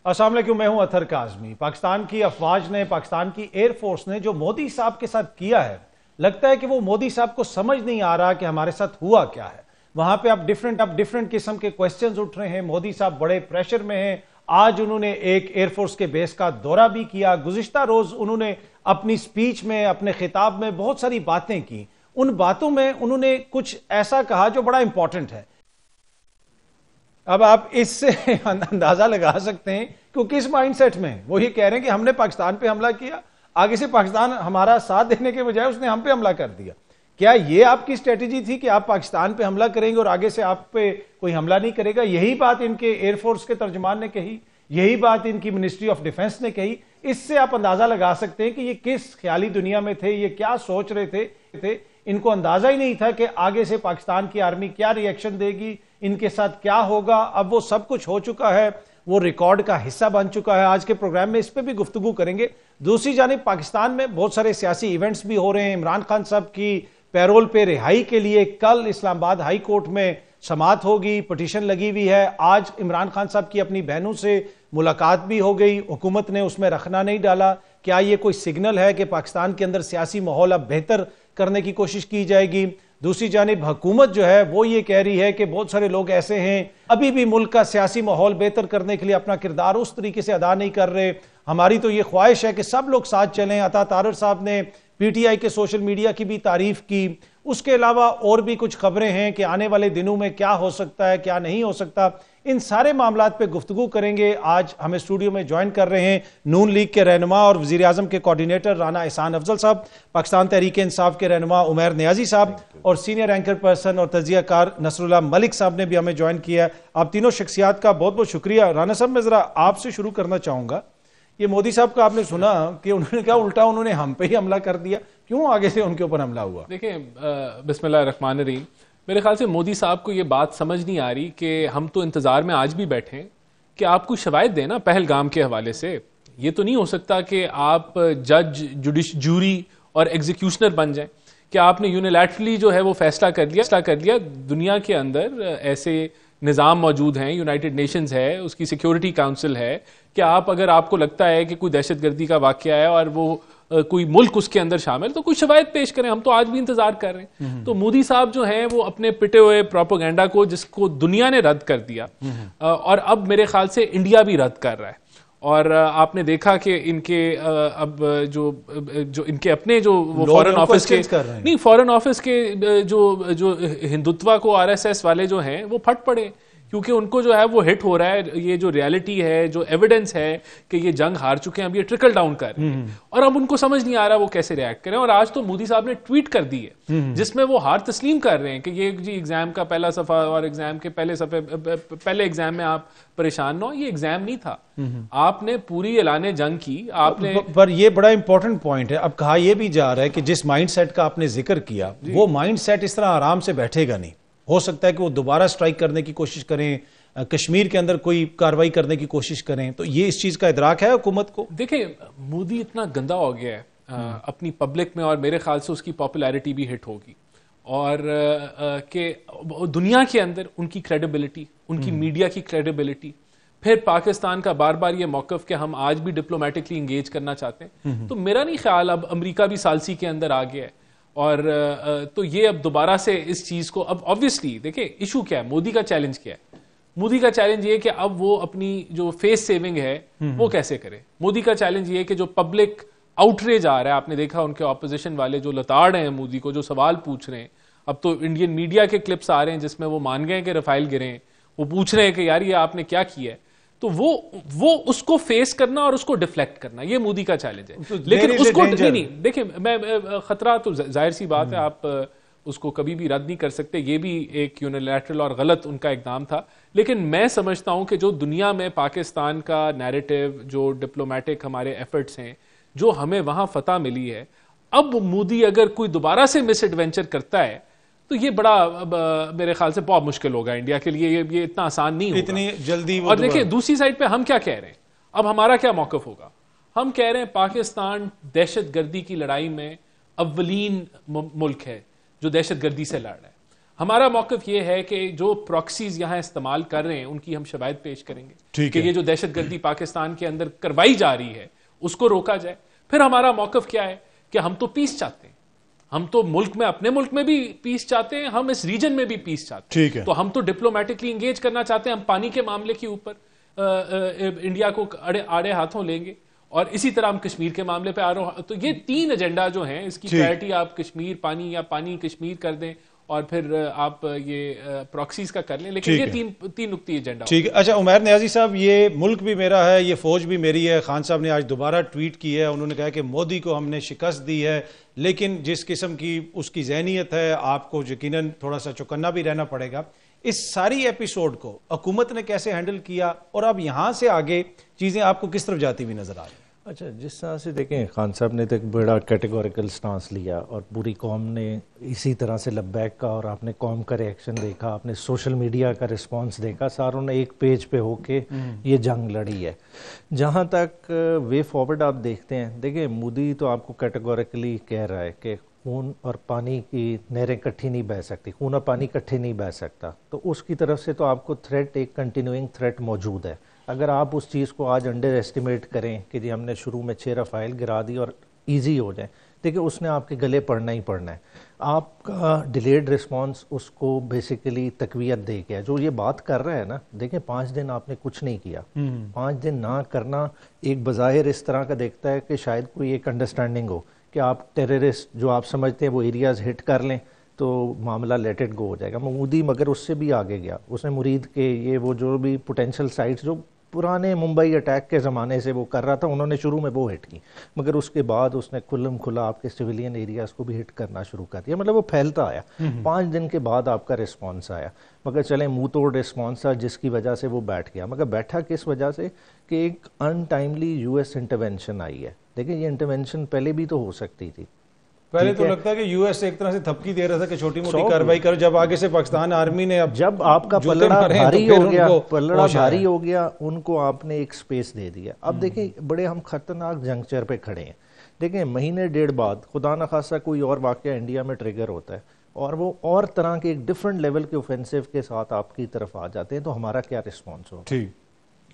السلام علیکم، میں ہوں اطہر کاظمی۔ پاکستان کی افواج نے، پاکستان کی ایئر فورس نے جو مودی صاحب کے ساتھ کیا ہے، لگتا ہے کہ وہ مودی صاحب کو سمجھ نہیں آ رہا کہ ہمارے ساتھ ہوا کیا ہے۔ وہاں پہ اب ڈیفرنٹ قسم کے کویسچنز اٹھ رہے ہیں۔ مودی صاحب بڑے پریشر میں ہیں۔ آج انہوں نے ایک ایئر فورس کے بیس کا دورہ بھی کیا۔ گزشتہ روز انہوں نے اپنی سپیچ میں، اپنے خطاب میں بہت ساری باتیں کی۔ ان باتوں میں انہوں نے کچھ ایسا کہا جو بڑا امپورٹنٹ ہے۔ اب آپ اس سے اندازہ لگا سکتے ہیں کہ وہ کس مائنڈ سیٹ میں ہیں۔ وہ یہ کہہ رہے ہیں کہ ہم نے پاکستان پہ حملہ کیا، آگے سے پاکستان ہمارا ساتھ دینے کے بجائے اس نے ہم پہ حملہ کر دیا۔ کیا یہ آپ کی اسٹریٹجی تھی کہ آپ پاکستان پہ حملہ کریں گے اور آگے سے آپ پہ کوئی حملہ نہیں کرے گا؟ یہی بات ان کے ایئر فورس کے ترجمان نے کہی، یہی بات ان کی منسٹری آف ڈیفنس نے کہی۔ اس سے آپ اندازہ لگا سکتے ہیں کہ یہ کس خیالی دنیا میں تھے، یہ کیا سوچ رہے تھے۔ ان کو اندازہ ہی نہیں تھا کہ آگے سے پاکستان کی آرمی کیا ری ایکشن دے گی، ان کے ساتھ کیا ہوگا۔ اب وہ سب کچھ ہو چکا ہے، وہ ریکارڈ کا حصہ بن چکا ہے۔ آج کے پروگرام میں اس پہ بھی گفتگو کریں گے۔ دوسری جانب پاکستان میں بہت سارے سیاسی ایونٹس بھی ہو رہے ہیں۔ عمران خان صاحب کی پیرول پہ رہائی کے لیے کل اسلام آباد ہائی کورٹ میں سماعت ہوگی، پٹیشن لگی ہوئی ہے۔ آج عمران خان صاحب کی اپنی بہنوں سے ملاقات بھی ہو گئی، حکومت نے اس میں رخنا نہیں ڈالا۔ کیا یہ کوئی سگنل ہے کہ پاکستان کے اندر سیاسی ماحول اب بہتر کرنے کی کوشش کی جائے گی؟ دوسری جانب حکومت جو ہے وہ یہ کہہ رہی ہے کہ بہت سارے لوگ ایسے ہیں ابھی بھی ملک کا سیاسی ماحول بہتر کرنے کے لیے اپنا کردار اس طریقے سے ادا نہیں کر رہے۔ ہماری تو یہ خواہش ہے کہ سب لوگ ساتھ چلیں۔ عطا طارر صاحب نے پی ٹی آئی کے سوشل میڈیا کی بھی تعریف کی۔ اس کے علاوہ اور بھی کچھ خبریں ہیں کہ آنے والے دنوں میں کیا ہو سکتا ہے، کیا نہیں ہو سکتا۔ ان سارے معاملات پہ گفتگو کریں گے۔ آج ہمیں اسٹوڈیو میں جوائن کر رہے ہیں نون لیگ کے رہنما اور وزیر اعظم کے کوارڈینیٹر رانا احسان افضل صاحب، پاکستان تحریک انصاف کے رہنما عمیر نیازی صاحب، اور سینئر اینکر پرسن اور تجزیہ کار نصر اللہ ملک صاحب نے بھی ہمیں جوائن کیا ہے۔ آپ تینوں شخصیات کا بہت بہت شکریہ۔ رانا صاحب میں ذرا آپ سے شروع کرنا چاہوں گا۔ یہ مودی صاحب کا آپ نے سنا کہ انہوں نے کہا الٹا انہوں نے ہم پہ ہی حملہ کر دیا، کیوں آگے سے ان کے اوپر حملہ ہوا؟ دیکھیں، بسم اللہ الرحمن الرحیم، میرے خیال سے مودی صاحب کو یہ بات سمجھ نہیں آ رہی کہ ہم تو انتظار میں آج بھی بیٹھے ہیں کہ آپ کو شواہد دیں نا پہلگام کے حوالے سے۔ یہ تو نہیں ہو سکتا کہ آپ جج، جوری اور ایگزیکیوشنر بن جائیں کہ آپ نے یونیلیٹرلی جو ہے وہ فیصلہ کر لیا۔ دنیا کے اندر ایسے نظام موجود ہیں، یونائٹڈ نیشنز ہے، اس کی سیکیورٹی کاؤنسل ہے، کہ اگر آپ کو لگتا ہے کہ کوئی دہشت گردی کا واقعہ ہے اور وہ کوئی ملک اس کے اندر شامل، تو کوئی شواہد پیش کریں۔ ہم تو آج بھی انتظار کر رہے ہیں۔ تو مودی صاحب جو ہیں وہ اپنے پٹے ہوئے پروپیگنڈا کو، جس کو دنیا نے رد کر دیا اور اب میرے خیال سے انڈیا بھی رد کر رہا ہے، اور آپ نے دیکھا کہ ان کے اب جو ان کے اپنے جو فورن آفس کے نہیں فورن آفس کے جو ہندوتوا کو آر ایس ایس والے جو ہیں وہ پھٹ پڑے، کیونکہ ان کو جو ہے وہ ہٹ ہو رہا ہے، یہ جو ریالٹی ہے، جو ایویڈنس ہے کہ یہ جنگ ہار چکے ہیں، اب یہ ٹرکل ڈاؤن کر رہے ہیں، اور اب ان کو سمجھ نہیں آ رہا وہ کیسے ریئیکٹ کریں۔ اور آج تو مودی صاحب نے ٹویٹ کر دی ہے جس میں وہ ہار تسلیم کر رہے ہیں کہ یہ جی ایگزام کا پہلا صفحہ اور ایگزام کے پہلے ایگزام میں آپ پریشان نہ ہو، یہ ایگزام نہیں تھا۔ آپ نے پوری اعلان جنگ کی، آپ نے پر یہ بڑا امپورٹنٹ پوائنٹ ہے۔ اب کہا یہ بھی جا رہا ہے کہ جس مائنڈ سیٹ کا آپ نے ذکر کیا، وہ مائنڈ سیٹ اس طرح آرام سے بیٹھے گا نہیں۔ ہو سکتا ہے کہ وہ دوبارہ سٹرائک کرنے کی کوشش کریں، کشمیر کے اندر کوئی کاروائی کرنے کی کوشش کریں۔ تو یہ اس چیز کا ادراک ہے حکومت کو؟ دیکھیں، مودی اتنا گندا ہو گیا ہے اپنی پبلک میں، اور میرے خیال سے اس کی پاپولیرٹی بھی ہٹ ہوگی، اور کہ دنیا کے اندر ان کی کریڈیبلٹی، ان کی میڈیا کی کریڈیبلٹی، پھر پاکستان کا بار بار یہ موقف کہ ہم آج بھی ڈپلومیٹکلی انگیج کرنا چاہتے ہیں، تو میرا نہیں خیال اب امریکہ بھی سالسی کے اندر آ گیا ہے، اور تو یہ اب دوبارہ سے اس چیز کو، اب آبویسلی دیکھیں ایشو کیا ہے، مودی کا چیلنج کیا ہے؟ مودی کا چیلنج یہ کہ اب وہ اپنی جو فیس سیونگ ہے وہ کیسے کرے۔ مودی کا چیلنج یہ کہ جو پبلک آؤٹریج آ رہا ہے، آپ نے دیکھا ان کے اپوزیشن والے جو لتاڑ ہیں مودی کو، جو سوال پوچھ رہے ہیں، اب تو انڈین میڈیا کے کلپس آ رہے ہیں جس میں وہ مان گئے کہ رفائل گرے ہیں، وہ پوچھ رہے ہیں کہ یار یہ آپ نے کیا کیا ہے، تو وہ اس کو فیس کرنا اور اس کو ڈیفلیکٹ کرنا، یہ مودی کا چیلنج ہے۔ لیکن اس کو نہیں دیکھیں، میں خطرہ تو ظاہر سی بات ہے، آپ اس کو کبھی بھی رد نہیں کر سکتے، یہ بھی ایک یونیلیٹرل اور غلط ان کا اقدام تھا، لیکن میں سمجھتا ہوں کہ جو دنیا میں پاکستان کا نیریٹو، جو ڈپلومیٹک ہمارے ایفرٹس ہیں، جو ہمیں وہاں فتح ملی ہے، اب مودی اگر کوئی دوبارہ سے مس ایڈونچر کرتا ہے تو یہ بڑا میرے خیال سے بہت مشکل ہوگا انڈیا کے لیے، یہ اتنا آسان نہیں ہوگا اتنی جلدی۔ اور دیکھیں دوسری سائڈ پہ ہم کیا کہہ رہے ہیں، اب ہمارا کیا موقف ہوگا؟ ہم کہہ رہے ہیں پاکستان دہشت گردی کی لڑائی میں اولین ملک ہے جو دہشت گردی سے لڑ رہا ہے۔ ہمارا موقف یہ ہے کہ جو پراکسیز یہاں استعمال کر رہے ہیں ان کی ہم شواہد پیش کریں گے کہ یہ جو دہشت گردی پاکستان کے اندر کروائی جا رہی ہے اس کو روکا جائے. پھر ہمارا موقف کیا ہے کہ ہم تو پیس چاہتے ہیں, ہم تو ملک میں اپنے ملک میں بھی پیس چاہتے ہیں, ہم اس ریجن میں بھی پیس چاہتے ہیں. تو ہم تو ڈپلومیٹکلی انگیج کرنا چاہتے ہیں, ہم پانی کے معاملے کے اوپر انڈیا کو آڑے ہاتھوں لیں گے, اور اسی طرح ہم کشمیر کے معاملے پہ آ رہے ہیں. تو یہ 3 ایجنڈا جو ہیں اس کی پرائرٹی آپ کشمیر پانی یا پانی کشمیر کر دیں, اور پھر آپ یہ پراکسیز کا کر لیں, لیکن یہ تین نقطی ایجنڈا. ٹھیک ہے. اچھا عمیر نیازی صاحب, یہ ملک بھی میرا ہے, یہ فوج بھی میری ہے. خان صاحب نے آج دوبارہ ٹویٹ کی ہے, انہوں نے کہا کہ مودی کو ہم نے شکست دی ہے, لیکن جس قسم کی اس کی ذہنیت ہے آپ کو یقیناً تھوڑا سا چوکنا بھی رہنا پڑے گا. اس ساری ایپیسوڈ کو حکومت نے کیسے ہینڈل کیا, اور اب یہاں سے آگے چیزیں آپ کو کس طرف جاتی ہوئی نظر آ رہی ہیں؟ اچھا, جس طرح سے دیکھیں خان صاحب نے تو ایک بڑا کیٹیگوریکل سٹانس لیا, اور پوری قوم نے اسی طرح سے لبیک کا, اور آپ نے قوم کا ریئیکشن دیکھا, آپ نے سوشل میڈیا کا رسپانس دیکھا, ساروں نے ایک پیج پہ ہو کے یہ جنگ لڑی ہے. جہاں تک وے فارورڈ آپ دیکھتے ہیں, دیکھیں مودی تو آپ کو کیٹیگوریکلی کہہ رہا ہے کہ خون اور پانی کی نہریں کٹھی نہیں بہہ سکتی, خون اور پانی کٹھے نہیں بہہ سکتا. تو اس کی طرف سے تو آپ کو تھریٹ, ایک کنٹینیوئنگ تھریٹ موجود ہے. اگر آپ اس چیز کو آج انڈر ایسٹیمیٹ کریں کہ جی ہم نے شروع میں 6 رفائل گرا دی اور ایزی ہو جائیں, دیکھیں اس نے آپ کے گلے پڑنا ہی پڑنا ہے. آپ کا ڈیلیڈ رسپانس اس کو بیسیکلی تقویت دے گیا. جو یہ بات کر رہا ہے نا, دیکھیں 5 دن آپ نے کچھ نہیں کیا, 5 دن نہ کرنا ایک بظاہر اس طرح کا دیکھتا ہے کہ شاید کوئی ایک انڈرسٹینڈنگ ہو کہ آپ ٹیررسٹ جو آپ سمجھتے ہیں وہ ایریاز ہٹ کر لیں تو معاملہ لیٹ اٹ گو ہو جائے گا. مودی مگر اس سے بھی آگے گیا, اس نے مرید کے یہ وہ جو بھی پوٹینشیل سائٹس جو پرانے ممبئی اٹیک کے زمانے سے وہ کر رہا تھا, انہوں نے شروع میں وہ ہٹ کی, مگر اس کے بعد اس نے کھلم کھلا آپ کے سویلین ایریاز کو بھی ہٹ کرنا شروع کر دیا. مطلب وہ پھیلتا آیا. 5 دن کے بعد آپ کا رسپانس آیا, مگر چلیں منہ توڑ رسپانس تھا جس کی وجہ سے وہ بیٹھ گیا. مگر بیٹھا کس وجہ سے کہ ایک ان ٹائملی یو ایس انٹرونشن آئی ہے. دیکھیں یہ انٹرونشن پہلے بھی تو ہو سکتی تھی. پہلے تو لگتا ہے کہ یو ایس ایک طرح سے تھپکی دے رہا تھا کہ چھوٹی موٹی کارروائی کرو, جب آگے سے پاکستان آرمی نے جب آپ کا پلڑا بھاری ہو گیا ان کو آپ نے ایک سپیس دے دیا. اب دیکھیں بڑے ہم خطرناک جنکچر پہ کھڑے ہیں. دیکھیں مہینے 1.5 بعد خدا نخواستہ کوئی اور واقعہ انڈیا میں ٹریگر ہوتا ہے, اور وہ اور طرح کے ایک ڈیفرنٹ لیول کے اوفینسو کے ساتھ آپ کی طرف آ جاتے ہیں, تو ہمارا کیا رسپانس ہوگا؟ ٹھیک.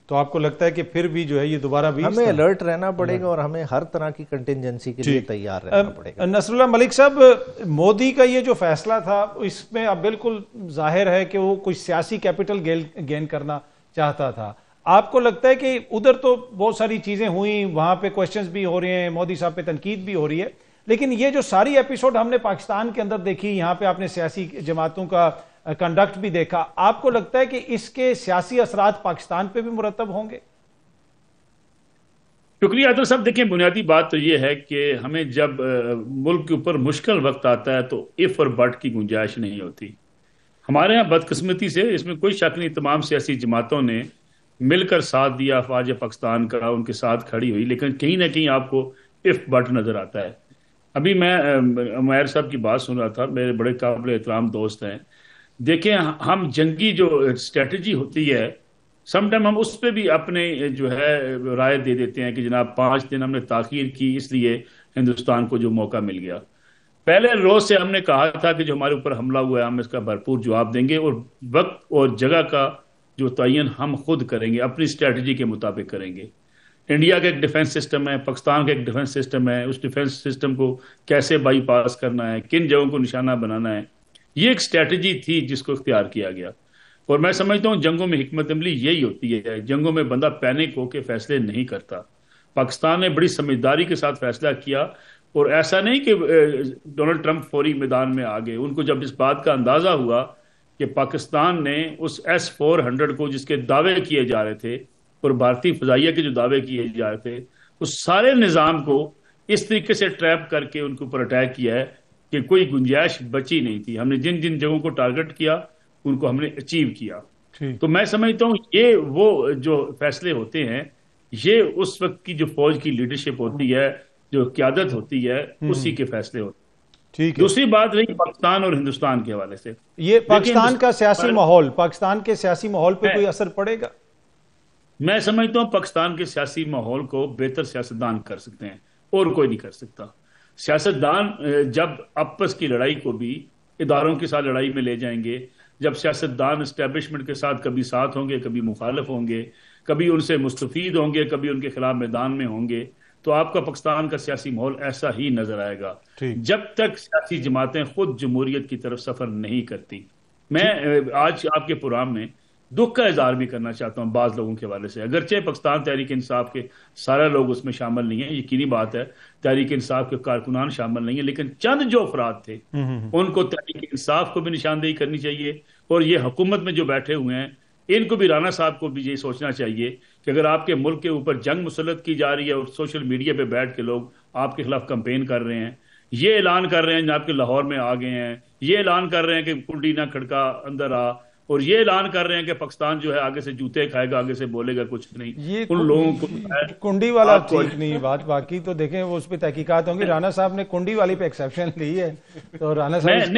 تو آپ کو لگتا ہے کہ پھر بھی جو ہے یہ دوبارہ بھی ہمیں الرٹ رہنا پڑے گا, اور ہمیں ہر طرح کی کنٹینجنسی کے لیے تیار رہنا پڑے گا. نصر اللہ ملک صاحب, مودی کا یہ جو فیصلہ تھا اس میں اب بالکل ظاہر ہے کہ وہ کچھ سیاسی کیپٹل گین کرنا چاہتا تھا. آپ کو لگتا ہے کہ ادھر تو بہت ساری چیزیں ہوئیں, وہاں پہ کوشچنز بھی ہو رہے ہیں, مودی صاحب پہ تنقید بھی ہو رہی ہے, لیکن یہ جو ساری ایپیسوڈ ہم نے پاکستان کے اندر دیکھی, یہاں پہ آپ نے سیاسی جماعتوں کا کنڈکٹ بھی دیکھا, آپ کو لگتا ہے کہ اس کے سیاسی اثرات پاکستان پہ بھی مرتب ہوں گے؟ شکریہ عادل صاحب. دیکھیں بنیادی بات تو یہ ہے کہ ہمیں جب ملک کے اوپر مشکل وقت آتا ہے تو اف اور بٹ کی گنجائش نہیں ہوتی. ہمارے ہاں بدقسمتی سے, اس میں کوئی شک نہیں, تمام سیاسی جماعتوں نے مل کر ساتھ دیا افواج پاکستان کا, ان کے ساتھ کھڑی ہوئی, لیکن کہیں نہ کہیں آپ کو اف بٹ نظر آتا ہے. ابھی میں عمیر صاحب کی بات سن رہا تھا, میرے بڑے قابل احترام دوست ہیں. دیکھیں ہم جنگی جو اسٹریٹجی ہوتی ہے, سم ٹائم ہم اس پہ بھی اپنے جو ہے رائے دے دیتے ہیں کہ جناب 5 دن ہم نے تاخیر کی, اس لیے ہندوستان کو جو موقع مل گیا. پہلے روز سے ہم نے کہا تھا کہ جو ہمارے اوپر حملہ ہوا ہے ہم اس کا بھرپور جواب دیں گے, اور وقت اور جگہ کا جو تعین ہم خود کریں گے, اپنی اسٹریٹجی کے مطابق کریں گے. انڈیا کا ایک ڈیفنس سسٹم ہے, پاکستان کا ایک ڈیفنس سسٹم ہے, اس ڈیفنس سسٹم کو کیسے بائی پاس کرنا ہے, کن جگہوں کو نشانہ بنانا ہے, یہ ایک اسٹریٹجی تھی جس کو اختیار کیا گیا. اور میں سمجھتا ہوں جنگوں میں حکمت عملی یہی ہوتی ہے. جنگوں میں بندہ پینک ہو کے فیصلے نہیں کرتا. پاکستان نے بڑی سمجھداری کے ساتھ فیصلہ کیا, اور ایسا نہیں کہ ڈونلڈ ٹرمپ فوری میدان میں آ گئے. ان کو جب اس بات کا اندازہ ہوا کہ پاکستان نے اس S-400 کو, جس کے دعوے کیے جا رہے تھے, اور بھارتی فضائیہ کے جو دعوے کیے جا رہے تھے, اس سارے نظام کو اس طریقے سے ٹریپ کر کے ان کے اوپر اٹیک کیا ہے کہ کوئی گنجائش بچی نہیں تھی. ہم نے جن جن جگہوں کو ٹارگٹ کیا ان کو ہم نے اچیو کیا. تو میں سمجھتا ہوں یہ وہ جو فیصلے ہوتے ہیں, یہ اس وقت کی جو فوج کی لیڈرشپ ہوتی ہے, جو قیادت ہوتی ہے, اسی کے فیصلے ہوتے ہیں. ٹھیک ہے. دوسری بات رہی پاکستان اور ہندوستان کے حوالے سے, یہ پاکستان کا سیاسی ماحول, پاکستان کے سیاسی ماحول پہ کوئی اثر پڑے گا؟ میں سمجھتا ہوں پاکستان کے سیاسی ماحول کو بہتر سیاستدان کر سکتے ہیں, اور کوئی نہیں کر سکتا. سیاستدان جب آپس کی لڑائی کو بھی اداروں کے ساتھ لڑائی میں لے جائیں گے، جب سیاستدان اسٹیبلشمنٹ کے ساتھ کبھی ساتھ ہوں گے، کبھی مخالف ہوں گے، کبھی ان سے مستفید ہوں گے، کبھی ان کے خلاف میدان میں ہوں گے، تو آپ کا پاکستان کا سیاسی ماحول ایسا ہی نظر آئے گا جب تک سیاسی جماعتیں خود جمہوریت کی طرف سفر نہیں کرتی۔ میں آج آپ کے پروگرام میں دکھ کا اظہار بھی کرنا چاہتا ہوں بعض لوگوں کے حوالے سے، اگرچہ پاکستان تحریک انصاف کے سارے لوگ اس میں شامل نہیں ہیں، یقینی بات ہے تحریک انصاف کے کارکنان شامل نہیں ہیں، لیکن چند جو افراد تھے ان کو تحریک انصاف کو بھی نشاندہی کرنی چاہیے، اور یہ حکومت میں جو بیٹھے ہوئے ہیں ان کو بھی، رانا صاحب کو بھی یہ سوچنا چاہیے کہ اگر آپ کے ملک کے اوپر جنگ مسلط کی جا رہی ہے اور سوشل میڈیا پہ بیٹھ کے لوگ آپ کے خلاف کمپین کر رہے ہیں، یہ اعلان کر رہے ہیں جناب کہ لاہور میں آ گئے ہیں، یہ اعلان کر رہے ہیں کہ کنڈی نہ کھڑکا اندر آ، اور یہ اعلان کر رہے ہیں کہ پاکستان جو ہے آگے سے جوتے کھائے گا، آگے سے بولے گا کچھ نہیں، یہ ان لوگوں کو کنڈی والا ٹھیک نہیں بات، باقی تو دیکھیں وہ اس پہ تحقیقات ہوں گی۔ رانا صاحب نے کنڈی والی پہ ایکسیپشن لی ہے، تو رانا صاحب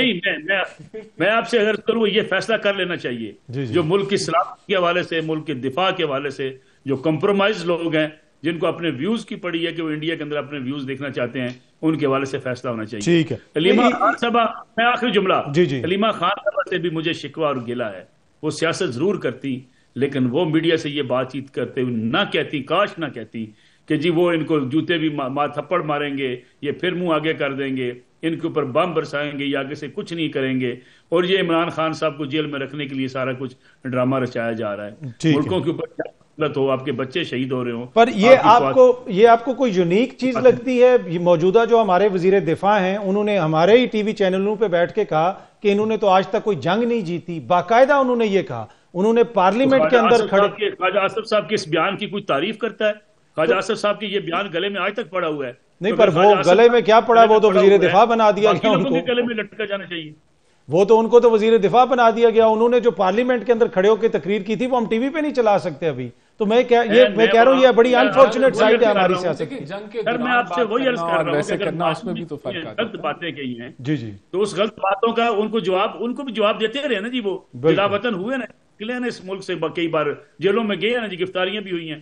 میں آپ سے اگر کروں یہ فیصلہ کر لینا چاہیے جو ملک کی سلامتی کے حوالے سے، ملک کے دفاع کے حوالے سے جو کمپرومائز لوگ ہیں، جن کو اپنے ویوز کی پڑی ہے کہ وہ انڈیا کے اندر اپنے ویوز دیکھنا چاہتے ہیں، ان کے حوالے سے فیصلہ ہونا چاہیے۔ ٹھیک ہے حلیمہ خان صاحبہ، میں آخری جملہ، جی جی، حلیمہ خان صاحبہ سے بھی مجھے شکوہ اور گلہ ہے، وہ سیاست ضرور کرتی لیکن وہ میڈیا سے یہ بات چیت کرتے ہوئے نہ کہتی، کاش نہ کہتی کہ جی وہ ان کو جوتے بھی تھپڑ ماریں گے، یہ پھر منہ آگے کر دیں گے، ان کے اوپر بم برسائیں گے، یہ آگے سے کچھ نہیں کریں گے، اور یہ عمران خان صاحب کو جیل میں رکھنے کے لیے سارا کچھ ڈرامہ رچایا جا رہا ہے، ملکوں کے اوپر ہو، آپ کے بچے شہید ہو رہے ہوں۔ پر یہ آپ کو کوئی یونیک چیز لگتی ہے؟ یہ موجودہ جو ہمارے وزیر دفاع ہیں انہوں نے ہمارے ہی ٹی وی چینلوں پہ بیٹھ کے کہا کہ انہوں نے تو آج تک کوئی جنگ نہیں جیتی، باقاعدہ انہوں نے یہ کہا، انہوں نے پارلیمنٹ کے اندر کھڑے، خواجہ آصف صاحب کے اس بیان کی کوئی تعریف کرتا ہے؟ خواجہ آصف صاحب کی یہ بیان گلے میں آج تک پڑا ہوا ہے؟ نہیں، پر وہ گلے میں کیا پڑا، وہ تو وزیر دفاع بنا دیا گیا ان کو، گلے میں لٹکا جانا چاہیے، وہ تو ان کو تو وزیر دفاع بنا دیا گیا، انہوں نے جو پارلیمنٹ کے اندر کھڑے ہو کے تقریر کی تھی وہ ہم ٹی وی پہ نہیں چلا سکتے ابھی، تو میں کہہ رہا ہوں یہ بڑی انفارچونیٹ سائڈ ہے ہماری سیاست کی۔ سر میں آپ سے وہی عرض کر رہا ہوں کہ اگر غلط باتیں کہی ہیں جی جی، تو اس غلط باتوں کا ان کو بھی جواب دیتے رہے نا جی، وہ جلا وطن ہوئے نا، نکلے نا اس ملک سے، کئی بار جیلوں میں گئے نا جی، گرفتاریاں بھی ہوئی ہیں۔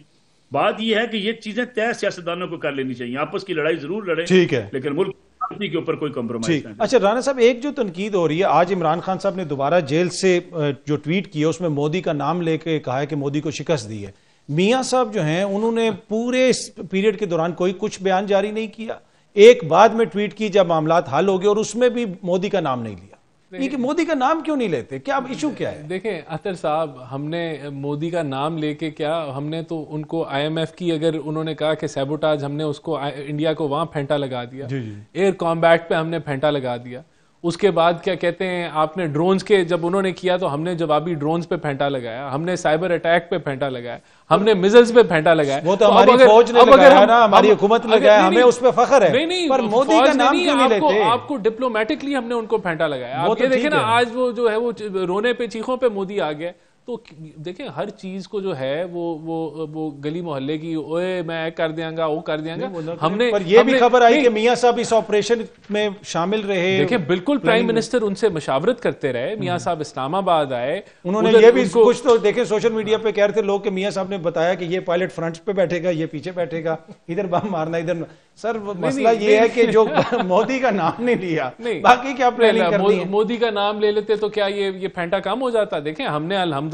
بات یہ ہے کہ یہ چیزیں طے سیاستدانوں کو کر لینی چاہیے، آپس کی لڑائی ضرور لڑیں ٹھیک ہے، لیکن ملک کے اوپر کوئی کمپرومائز نہیں۔ اچھا رانا صاحب، ایک جو تنقید ہو رہی ہے، آج عمران خان صاحب نے دوبارہ جیل سے جو ٹویٹ کیا اس میں مودی کا نام لے کے کہا ہے کہ مودی کو شکست دی ہے۔ میاں صاحب جو ہیں انہوں نے پورے اس پیریڈ کے دوران کوئی کچھ بیان جاری نہیں کیا، ایک بعد میں ٹویٹ کی جب معاملات حل ہو گئے اور اس میں بھی مودی کا نام نہیں لیا۔ یہ کہ مودی کا نام کیوں نہیں لیتے، کیا ایشو کیا ہے؟ دیکھیں اطہر صاحب، ہم نے مودی کا نام لے کے کیا، ہم نے تو ان کو آئی ایم ایف کی، اگر انہوں نے کہا کہ سیبوٹاج، ہم نے اس کو انڈیا کو وہاں پھینٹا لگا دیا، ایئر کامبیٹ پہ ہم نے پھینٹا لگا دیا، اس کے بعد کیا کہتے ہیں آپ نے ڈرونز کے جب انہوں نے کیا تو ہم نے جوابی ڈرونز پہ پھینٹا لگایا، ہم نے سائبر اٹیک پہ پھینٹا لگایا، ہم نے میزلز پہ پھینٹا لگایا، وہ تو ہماری فوج نے لگایا نا، ہماری حکومت نے لگایا، ہمیں اس پہ فخر ہے، پر مودی کا نام کیوں نہیں لیتے؟ آپ کو ڈپلومیٹکلی ہم نے ان کو پھینٹا لگایا۔ آپ یہ دیکھیں نا آج وہ جو ہے وہ رونے پہ چیخوں پہ مودی آ گیا، تو دیکھیں ہر چیز کو جو ہے وہ گلی محلے کی اوئے میں کر دیا گا، وہ کر دیا گا، ہم نے، پر یہ بھی خبر آئی کہ میاں صاحب اس آپریشن میں شامل رہے، دیکھیں بالکل پرائم منسٹر ان سے مشاورت کرتے رہے، میاں صاحب اسلام آباد آئے، انہوں نے یہ بھی کچھ تو دیکھیں سوشل میڈیا پہ کہہ رہے تھے لوگ کہ میاں صاحب نے بتایا کہ یہ پائلٹ فرنٹ پہ بیٹھے گا، یہ پیچھے بیٹھے گا، ادھر بم مارنا ادھر۔ سر مسئلہ یہ ہے کہ جو مودی کا نام نہیں لیا، باقی کیا پلاننگ کرنی ہے؟ مودی کا نام لے لیتے تو کیا یہ پھینٹا کم ہو جاتا؟ دیکھیں ہم نے الحمدللہ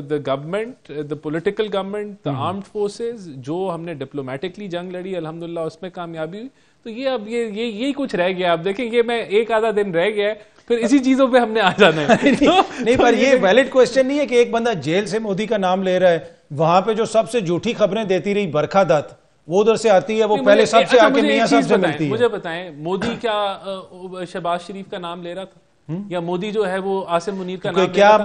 the government, the political government, the armed forces، جو ہم نے ڈپلومیٹکلی جنگ لڑی الحمدللہ اس میں کامیابی ہوئی، تو یہ اب یہی کچھ رہ گیا، اب دیکھیں یہ میں ایک آدھا دن رہ گیا ہے، پھر اسی چیزوں پہ ہم نے آ جانا ہے۔ نہیں پر یہ ویلڈ کوسچن نہیں ہے کہ ایک بندہ جیل سے مودی کا نام لے رہا ہے، وہاں پہ جو سب سے جھوٹی خبریں دیتی رہی برکھا دت، وہ ادھر سے آتی ہے، وہ پہلے سب سے آگے میاں صاحب سے ملتی ہے۔ مجھے بتائیں مودی کیا شہباز شریف کا نام لے رہا تھا، یا مودی جو ہے وہ عاصم منیر کا نام کیا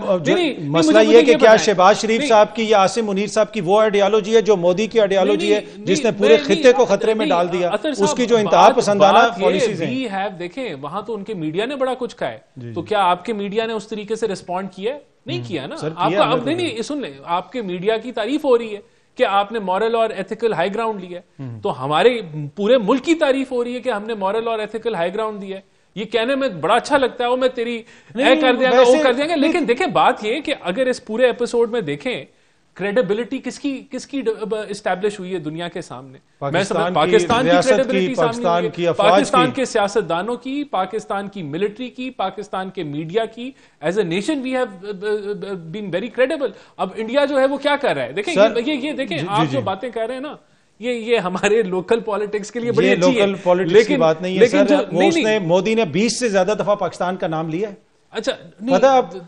مسئلہ یہ کہ کیا شہباز شریف صاحب کی یا عاصم منیر صاحب کی وہ آئیڈیالوجی ہے جو مودی کی آئیڈیالوجی ہے جس نے پورے خطے کو خطرے میں ڈال دیا، اس کی جو انتہا پسندانہ پالیسیز ہیں؟ دیکھیں وہاں تو ان کے میڈیا نے بڑا کچھ کہا ہے، تو کیا آپ کے میڈیا نے اس طریقے سے ریسپونڈ کیا ہے؟ نہیں کیا نا۔ آپ کا اب نہیں سن لیں، آپ کے میڈیا کی تعریف ہو رہی ہے کہ آپ نے مورل اور ایتھیکل ہائی گراؤنڈ لیا ہے، تو ہمارے پورے ملک کی تعریف ہو رہی ہے کہ ہم نے مورل اور ایتھیکل ہائی گراؤنڈ دیا ہے۔ یہ کہنے میں بڑا اچھا لگتا ہے، وہ میں تیری اے کر دیا گا، وہ کر دیا گا، لیکن دیکھیں بات یہ کہ اگر اس پورے ایپیسوڈ میں دیکھیں کریڈیبلٹی کس کی اسٹیبلش ہوئی ہے دنیا کے سامنے؟ پاکستان کی کریڈیبلٹی پاکستان کی افواج پاکستان کے سیاستدانوں کی، پاکستان کی ملٹری کی، پاکستان کے میڈیا کی. As a nation we have been very credible. اب انڈیا جو ہے وہ کیا کر رہا ہے؟ دیکھیں یہ دیکھیں آپ جو باتیں کہہ رہے ہیں نا، یہ ہمارے لوکل پالیٹکس کے لیے بڑی اچھی ہے، لوکل پالیٹکس کی بات نہیں ہے سر. مودی نے 20 سے زیادہ دفعہ پاکستان کا نام لیا ہے. اچھا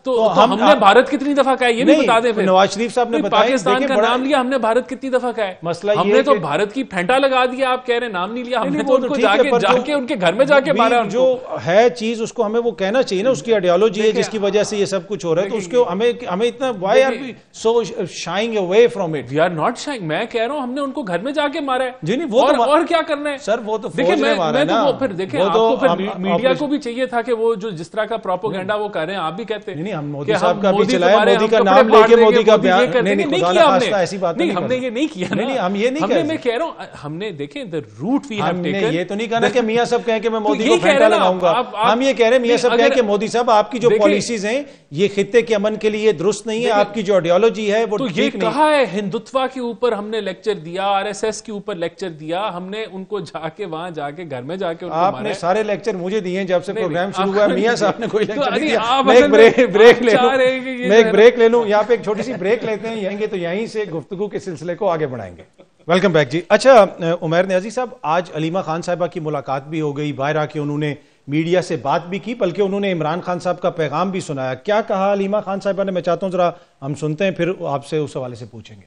تو ہم نے بھارت کتنی دفعہ کہا ہے یہ بھی بتا دیں. نواز شریف صاحب نے بتایا پاکستان کا نام لیا ہم نے، بھارت کتنی دفعہ کہا ہے؟ مسئلہ ہم نے تو بھارت کی پھینٹا لگا دیا، آپ کہہ رہے ہیں نام نہیں لیا. ہم نے تو ان کو جا کے ان کے گھر میں جا کے مارا. جو ہے چیز اس کو ہمیں وہ کہنا چاہیے نا، اس کی آئیڈیالوجی ہے جس کی وجہ سے یہ سب کچھ ہو رہا ہے. تو اس کو ہمیں اتنا why are we so shying away from it? We are not shying. میں کہہ رہا ہوں ہم نے ان کو گھر میں جا کے مارا ہے. جی نہیں، وہ اور کیا کرنا ہے سر؟ وہ تو فوج نے مارا ہے نا. پھر دیکھیں آپ کو میڈیا کو بھی چاہیے تھا کہ وہ جو جس طرح کا پروپیگنڈا وہ کر رہے ہیں، آپ بھی کہتے ہیں ہم مودی صاحب کا بھی چلایا، مودی کا نام لے کے مودی کا بیان. نہیں خدا نخواستہ ایسی بات نہیں، ہم نے یہ نہیں کیا. نہیں ہم یہ نہیں کہہ، میں کہہ رہا ہوں ہم نے دیکھیں the route we have ہم نے taken. یہ تو نہیں کہا کہ میاں صاحب کہیں کہ میں مودی کو پھینٹا لگاؤں گا. ہم یہ کہہ رہے ہیں میاں صاحب کہیں کہ مودی صاحب آپ کی جو پالیسیز ہیں یہ خطے کے امن کے لیے درست نہیں ہے، آپ کی جو آئیڈیالوجی ہے وہ ٹھیک نہیں. کہا ہے ہندوتوا کے اوپر ہم نے لیکچر دیا، RSS کے اوپر لیکچر دیا، ہم نے ان کو جا کے وہاں جا کے گھر میں جا کے آپ نے سارے لیکچر مجھے دیے جب سے پروگرام شروع ہوا. میاں صاحب نے کوئی لیکچر نہیں دیا. میں ایک بریک لے لوں یہاں پہ، ایک چھوٹی سی بریک لیتے ہیں یہیں گے تو یہیں سے گفتگو کے سلسلے کو آگے بڑھائیں گے. ویلکم بیک جی. اچھا عمیر نیازی صاحب، آج علیمہ خان صاحبہ کی ملاقات بھی ہو گئی، باہر آ کے انہوں نے میڈیا سے بات بھی کی، بلکہ انہوں نے عمران خان صاحب کا پیغام بھی سنایا. کیا کہا علیمہ خان صاحبہ نے؟ میں چاہتا ہوں ذرا ہم سنتے ہیں، پھر آپ سے اس حوالے سے پوچھیں گے.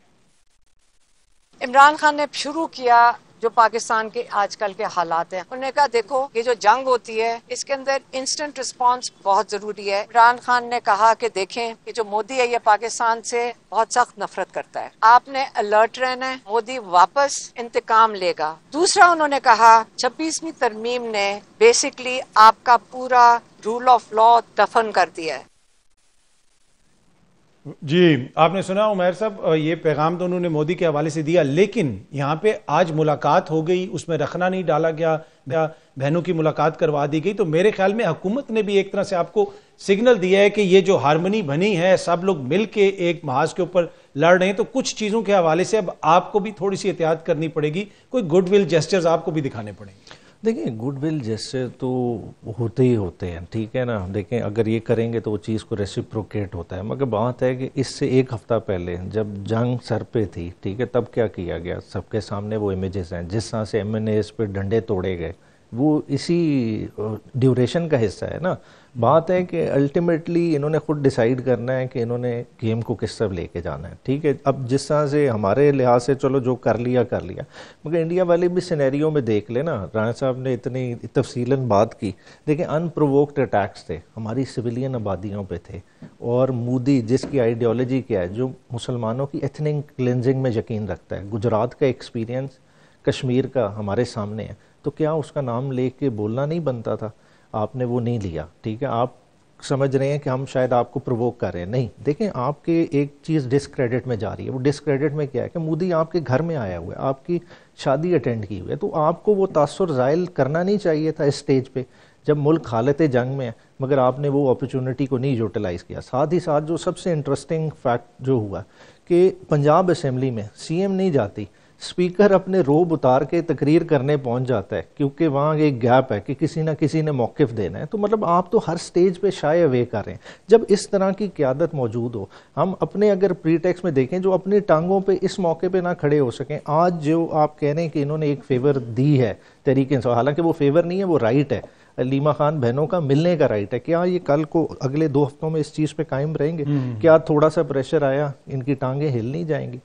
عمران خان نے شروع کیا جو پاکستان کے آج کل کے حالات ہیں. انہوں نے کہا دیکھو یہ جو جنگ ہوتی ہے اس کے اندر انسٹنٹ رسپانس بہت ضروری ہے. عمران خان نے کہا کہ دیکھیں کہ جو مودی ہے یہ پاکستان سے بہت سخت نفرت کرتا ہے، آپ نے الرٹ رہنا ہے، مودی واپس انتقام لے گا. دوسرا انہوں نے کہا 26ویں ترمیم نے بیسکلی آپ کا پورا رول آف لا دفن کر دیا ہے. جی آپ نے سنا عمیر صاحب، یہ پیغام تو انہوں نے مودی کے حوالے سے دیا، لیکن یہاں پہ آج ملاقات ہو گئی، اس میں رکھنا نہیں ڈالا گیا، بہنوں کی ملاقات کروا دی گئی. تو میرے خیال میں حکومت نے بھی ایک طرح سے آپ کو سگنل دیا ہے کہ یہ جو ہارمنی بنی ہے، سب لوگ مل کے ایک محاذ کے اوپر لڑ رہے ہیں، تو کچھ چیزوں کے حوالے سے اب آپ کو بھی تھوڑی سی احتیاط کرنی پڑے گی، کوئی گڈ ول جیسچرز آپ کو بھی دکھانے پڑیں گے. دیکھیں گڈ ول جیسے تو ہوتے ہی ہوتے ہیں، ٹھیک ہے نا. دیکھیں اگر یہ کریں گے تو وہ چیز کو ریسیپروکیٹ ہوتا ہے، مگر بات ہے کہ اس سے ایک ہفتہ پہلے جب جنگ سر پہ تھی، ٹھیک ہے، تب کیا کیا گیا؟ سب کے سامنے وہ امیجز ہیں جس طرح سے MNAs پہ ڈنڈے توڑے گئے، وہ اسی ڈیوریشن کا حصہ ہے نا. بات ہے کہ الٹیمیٹلی انہوں نے خود ڈیسائیڈ کرنا ہے کہ انہوں نے گیم کو کس طرف لے کے جانا ہے، ٹھیک ہے. اب جس طرح سے ہمارے لحاظ سے چلو جو کر لیا مگر انڈیا والے بھی سینیریو میں دیکھ لیں نا. رانا صاحب نے اتنی تفصیلاً بات کی. دیکھیں ان پرووکڈ اٹیکس تھے، ہماری سویلین آبادیوں پہ تھے، اور مودی جس کی آئیڈیالوجی کیا ہے، جو مسلمانوں کی ایتھنک کلینزنگ میں یقین رکھتا ہے. گجرات کا ایکسپیرینس، کشمیر کا ہمارے سامنے ہے، تو کیا اس کا نام لے کے بولنا نہیں بنتا تھا؟ آپ نے وہ نہیں لیا، ٹھیک ہے. آپ سمجھ رہے ہیں کہ ہم شاید آپ کو پرووک کر رہے ہیں، نہیں. دیکھیں آپ کے ایک چیز ڈسکریڈٹ میں جا رہی ہے. وہ ڈسکریڈٹ میں کیا ہے کہ مودی آپ کے گھر میں آیا ہوا ہے، آپ کی شادی اٹینڈ کی ہوئی ہے، تو آپ کو وہ تاثر ظاہر کرنا نہیں چاہیے تھا اس سٹیج پہ جب ملک حالت جنگ میں ہے، مگر آپ نے وہ اپرچونٹی کو نہیں یوٹیلائز کیا. ساتھ ہی ساتھ جو سب سے انٹرسٹنگ فیکٹ جو ہوا کہ پنجاب اسمبلی میں CM نہیں جاتی، اسپیکر اپنے روب اتار کے تقریر کرنے پہنچ جاتا ہے، کیونکہ وہاں ایک گیپ ہے کہ کسی نہ کسی نے موقف دینا ہے. تو مطلب آپ تو ہر سٹیج پہ شائے اوے کر رہے ہیں. جب اس طرح کی قیادت موجود ہو، ہم اپنے اگر پری ٹیکس میں دیکھیں جو اپنی ٹانگوں پہ اس موقع پہ نہ کھڑے ہو سکیں. آج جو آپ کہہ رہے ہیں کہ انہوں نے ایک فیور دی ہے تحریک انصاف، حالانکہ وہ فیور نہیں ہے، وہ رائٹ ہے. علیمہ خان بہنوں کا ملنے کا رائٹ ہے. کیا یہ کل کو اگلے 2 ہفتوں میں اس چیز پہ قائم رہیں گے؟ کیا تھوڑا سا پریشر آیا ان کی ٹانگیں ہل نہیں جائیں گی؟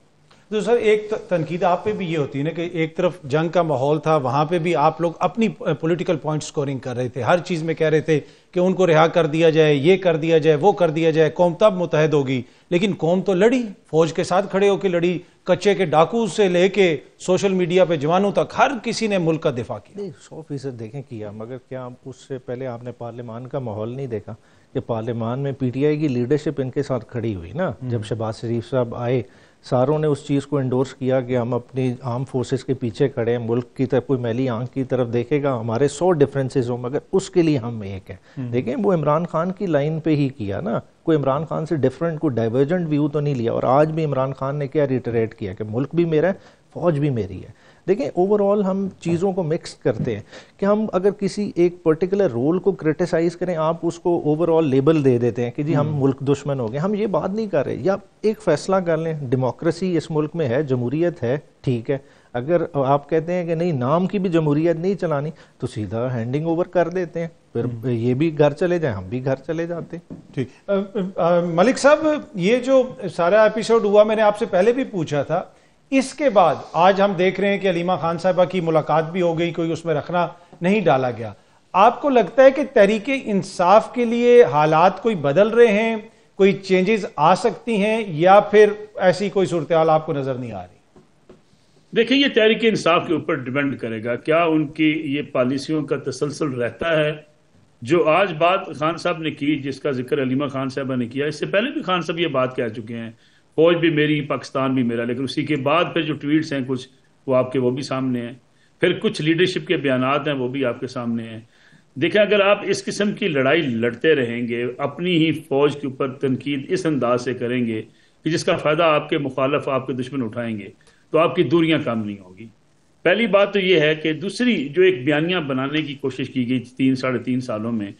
تو سر ایک تنقید آپ پہ بھی یہ ہوتی ہے نا کہ ایک طرف جنگ کا ماحول تھا، وہاں پہ بھی آپ لوگ اپنی پولیٹیکل پوائنٹ سکورنگ کر رہے تھے، ہر چیز میں کہہ رہے تھے کہ ان کو رہا کر دیا جائے، یہ کر دیا جائے، وہ کر دیا جائے، قوم تب متحد ہوگی. لیکن قوم تو لڑی، فوج کے ساتھ کھڑے ہو کے لڑی، کچے کے ڈاکو سے لے کے سوشل میڈیا پہ جوانوں تک ہر کسی نے ملک کا دفاع کیا. 100% دیکھیں کیا، مگر کیا اس سے پہلے آپ نے پارلیمان کا ماحول نہیں دیکھا کہ پارلیمان میں PTI کی لیڈرشپ ان کے ساتھ کھڑی ہوئی نا. جب شہباز شریف صاحب آئے ساروں نے اس چیز کو انڈورس کیا کہ ہم اپنی آرم فورسز کے پیچھے کھڑے ہیں, ملک کی طرف کوئی میلی آنکھ کی طرف دیکھے گا, ہمارے 100 ڈفرینسز ہوں مگر اس کے لیے ہم ایک ہیں. دیکھیں وہ عمران خان کی لائن پہ ہی کیا نا, کوئی عمران خان سے ڈفرینٹ کوئی ڈائیورجنٹ ویو تو نہیں لیا. اور آج بھی عمران خان نے کیا ریٹریٹ کیا کہ ملک بھی میرا ہے, فوج بھی میری ہے. دیکھیں اوور آل ہم چیزوں کو مکس کرتے ہیں کہ ہم اگر کسی ایک پرٹیکولر رول کو کرٹیسائز کریں, آپ اس کو اوور آل لیبل دے دیتے ہیں کہ جی ہم ملک دشمن ہو گئے. ہم یہ بات نہیں کر رہے. یا ایک فیصلہ کر لیں, ڈیموکریسی اس ملک میں ہے, جمہوریت ہے, ٹھیک ہے. اگر آپ کہتے ہیں کہ نہیں نام کی بھی جمہوریت نہیں چلانی تو سیدھا ہینڈنگ اوور کر دیتے ہیں, پھر یہ بھی گھر چلے جائیں, ہم بھی گھر چلے جاتے ہیں. ٹھیک. ملک صاحب یہ جو سارا ایپیسوڈ ہوا میں نے آپ سے پہلے بھی پوچھا تھا, اس کے بعد آج ہم دیکھ رہے ہیں کہ علیمہ خان صاحبہ کی ملاقات بھی ہو گئی, کوئی اس میں رکھنا نہیں ڈالا گیا. آپ کو لگتا ہے کہ تحریک انصاف کے لیے حالات کوئی بدل رہے ہیں, کوئی چینجز آ سکتی ہیں, یا پھر ایسی کوئی صورتحال آپ کو نظر نہیں آ رہی؟ دیکھیں یہ تحریک انصاف کے اوپر ڈیپینڈ کرے گا, کیا ان کی یہ پالیسیوں کا تسلسل رہتا ہے. جو آج بات خان صاحب نے کی, جس کا ذکر علیمہ خان صاحبہ نے کیا, اس سے پہلے بھی خان صاحب یہ بات کہہ چکے ہیں, فوج بھی میری, پاکستان بھی میرا. لیکن اسی کے بعد پھر جو ٹویٹس ہیں کچھ وہ آپ کے وہ بھی سامنے ہیں, پھر کچھ لیڈرشپ کے بیانات ہیں وہ بھی آپ کے سامنے ہیں. دیکھیں اگر آپ اس قسم کی لڑائی لڑتے رہیں گے, اپنی ہی فوج کے اوپر تنقید اس انداز سے کریں گے کہ جس کا فائدہ آپ کے مخالف, آپ کے دشمن اٹھائیں گے, تو آپ کی دوریاں کم نہیں ہوگی. پہلی بات تو یہ ہے کہ دوسری جو ایک بیانیہ بنانے کی کوشش کی گئی 3-3.5 سالوں میں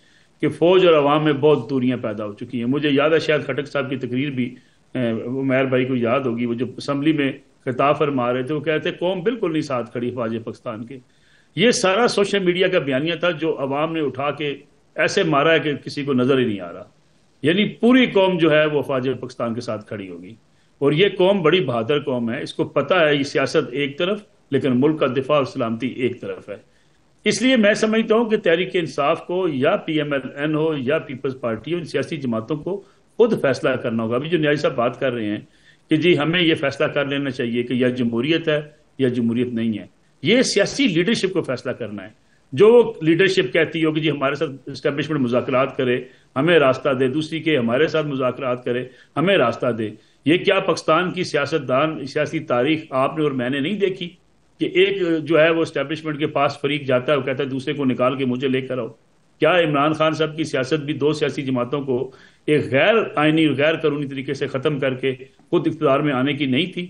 کہ فوج اور عوام میں بہت دوریاں پیدا ہو چکی ہیں. مجھے یاد ہے شاید خٹک صاحب کی تقریر بھی عمیر بھائی کو یاد ہوگی, وہ جو اسمبلی میں خطاب فرما رہے تھے, وہ کہتے قوم بالکل نہیں ساتھ کھڑی فوج پاکستان کے. یہ سارا سوشل میڈیا کا بیانیہ تھا جو عوام نے اٹھا کے ایسے مارا ہے کہ کسی کو نظر ہی نہیں آ رہا. یعنی پوری قوم جو ہے وہ فوج پاکستان کے ساتھ کھڑی ہوگی. اور یہ قوم بڑی بہادر قوم ہے, اس کو پتہ ہے یہ سیاست ایک طرف لیکن ملک کا دفاع اور سلامتی ایک طرف ہے. اس لیے میں سمجھتا ہوں کہ تحریک انصاف کو یا پی ایم ایل این ہو یا پیپلز پارٹی ہو, ان سیاسی جماعتوں کو خود فیصلہ کرنا ہوگا. ابھی جو نیازی صاحب بات کر رہے ہیں کہ جی ہمیں یہ فیصلہ کر لینا چاہیے کہ یا جمہوریت ہے یا جمہوریت نہیں ہے, یہ سیاسی لیڈرشپ کو فیصلہ کرنا ہے. جو لیڈرشپ کہتی ہو کہ جی ہمارے ساتھ اسٹیبلشمنٹ مذاکرات کرے, ہمیں راستہ دے, دوسری کے ہمارے ساتھ مذاکرات کرے, ہمیں راستہ دے. یہ کیا پاکستان کی سیاستدان سیاسی تاریخ آپ نے اور میں نے نہیں دیکھی کہ ایک جو ہے وہ اسٹیبلشمنٹ کے پاس فریق جاتا ہے, وہ کہتا ہے دوسرے کو نکال کے مجھے لے کر آؤ. کیا عمران خان صاحب کی سیاست بھی 2 سیاسی جماعتوں کو ایک غیر آئینی غیر قانونی طریقے سے ختم کر کے خود اقتدار میں آنے کی نہیں تھی؟